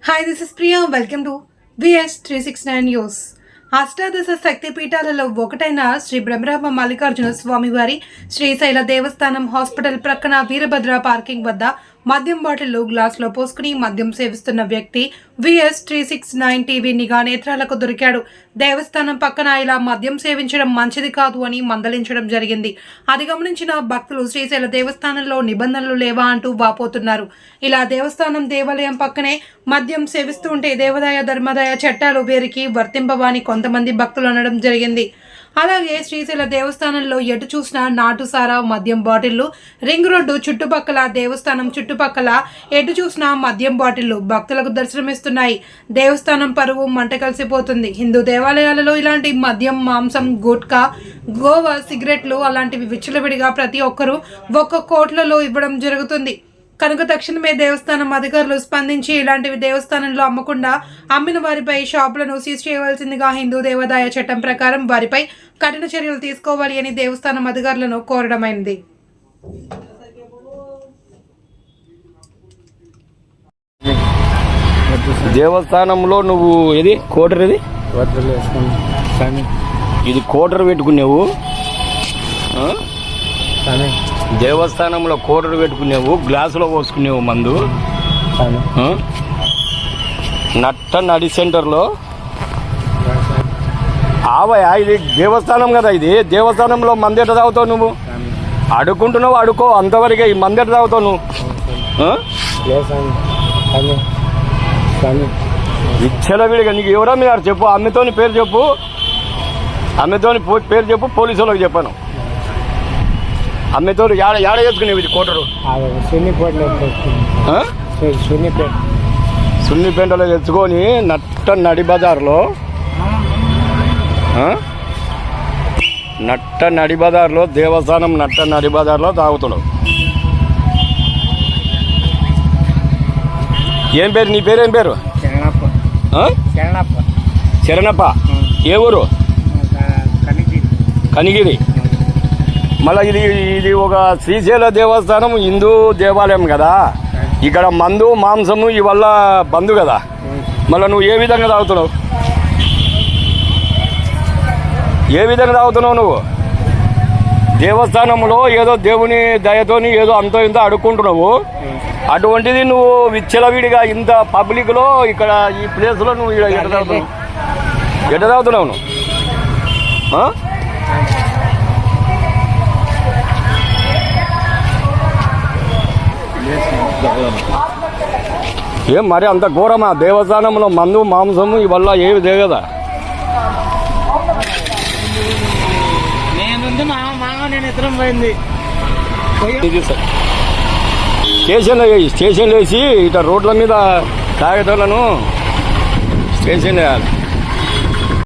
Hi, this is Priya. Welcome to VS 369 News. అష్టాదశ శక్తి పీఠాలలో ఒకటైన శ్రీ బ్రహ్మరామ మల్లికార్జున స్వామి వారి శ్రీశైల దేవస్థానం హాస్పిటల్ ప్రక్కన వీరభద్ర పార్కింగ్ వద్ద మద్యం బాటిల్లు గ్లాసులో పోసుకుని మద్యం సేవిస్తున్న వ్యక్తి VS 369 టీవీ నిఘా నేత్రాలకు దొరికాడు. దేవస్థానం పక్కన ఇలా మద్యం సేవించడం మంచిది కాదు అని మందలించడం జరిగింది. అది గమనించిన భక్తులు శ్రీశైల దేవస్థానంలో నిబంధనలు లేవా అంటూ వాపోతున్నారు. ఇలా దేవస్థానం దేవాలయం పక్కనే మద్యం సేవిస్తూ ఉంటే దేవాదాయ ధర్మాదాయ చట్టాలు వీరికి వర్తింపవని కొంతమంది భక్తులు అనడం జరిగింది. అలాగే శ్రీశైల దేవస్థానంలో ఎటు చూసినా నాటుసారా మద్యం బాటిళ్లు, రింగ్ రోడ్డు చుట్టుపక్కల దేవస్థానం చుట్టుపక్కల ఎటు చూసినా మద్యం బాటిళ్లు భక్తులకు దర్శనమిస్తున్నాయి. దేవస్థానం పరువు మంట కలిసిపోతుంది. హిందూ దేవాలయాలలో ఇలాంటి మద్యం, మాంసం, గుట్కా, గోవా, సిగరెట్లు అలాంటివి విచ్చలవిడిగా ప్రతి ఒక్కరూ ఒక్క కోట్లలో ఇవ్వడం జరుగుతుంది. కనుక తక్షణమే దేవస్థానం అధికారులు స్పందించి ఇలాంటివి దేవస్థానంలో అమ్మకుండా అమ్మిన వారిపై షాపులను సీజ్ చేయవలసిందిగా హిందూ దేవాదాయ చట్టం ప్రకారం వారిపై కఠిన చర్యలు తీసుకోవాలి అని దేవస్థానం అధికారులను కోరడమైంది. దేవస్థానంలో నువ్వు ఇది కోటర్ ఇది కోటర్ పెట్టుకునేవు, దేవస్థానంలో కోటలు పెట్టుకునేవు, గ్లాసులో పోసుకునేవు మందు. నట్ట నడి సెంటర్లో ఆవయా, ఇది దేవస్థానం కదా, ఇది దేవస్థానంలో మందు ఎట్ట తాగుతావు నువ్వు? అడుక్కుంటున్నావు, అడుకో అంతవరకే. ఈ మందు ఎట్ట తాగుతావు నువ్వు? విచ్చలవిడిగా నీకు ఎవరా మీరు చెప్పు, అమ్మతోని పేరు చెప్పు, అమ్మతోని పేరు చెప్పు, పోలీసు వాళ్ళకి చెప్పాను. అమ్మేతో యాడ చేసుకునేవి ఇది కోటరు? సున్నిపేటలో తెచ్చుకొని నట్ట నడి బజార్లో దేవస్థానం నట్ట నడి బజార్లో తాగుతున్నావు. ఏం పేరు నీ పేరు? ఏం పేరు? శరణప్ప. ఏ ఊరు? కనిగిరి. మళ్ళీ ఇది ఒక శ్రీశైల దేవస్థానం హిందూ దేవాలయం కదా, ఇక్కడ మందు మాంసము ఇవల్ల బంధు కదా. మళ్ళీ నువ్వు ఏ విధంగా తాగుతున్నావు? నువ్వు దేవస్థానంలో ఏదో దేవుని దయతోని ఏదో అంతో ఇంత అడుక్కుంటున్నావు. అటువంటిది నువ్వు విచ్చలవిడిగా ఇంత పబ్లిక్లో ఇక్కడ ఈ ప్లేస్లో నువ్వు ఎట్ట తాగుతున్నావు నువ్వు? ఏం మరి అంత ఘోరమా? దేవస్థానంలో మందు మాంసము ఇవల్ల ఏవి దిగదా? స్టేషన్లో వేసి ఇట్లా రోడ్ల మీద తాగేటోళ్ళను స్టేషన్ వేయాలి.